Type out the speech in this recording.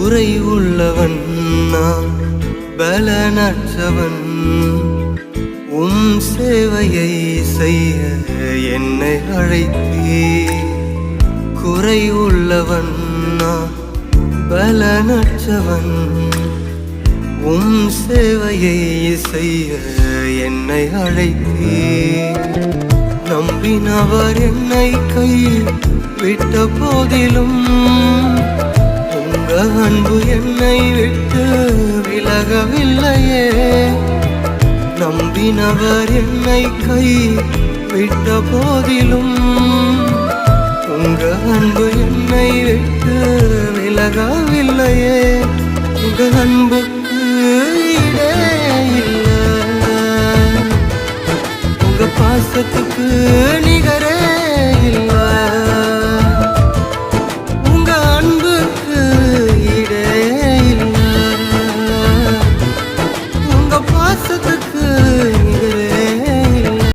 குறை உள்ளவன் நான் பலனற்றவன் உம் சேவையை செய்ய என்னை அழைத்தீ குறை உள்ளவன் நான் பலனற்றவன் உம் சேவையை செய்ய என்னை அழைத்தீ நம்பினவர் என்னை கை விட்ட போதிலும் உங்க அன்பு என்னை விட்டு விலகவில்லையே நம்பினவர் என்னை கை விட்ட போதிலும் உங்க அன்பு என்னை விட்டு விலகவில்லையே உங்க அன்புக்கு ஈடே இல்லை உங்க பாசத்துக்கு நிகரே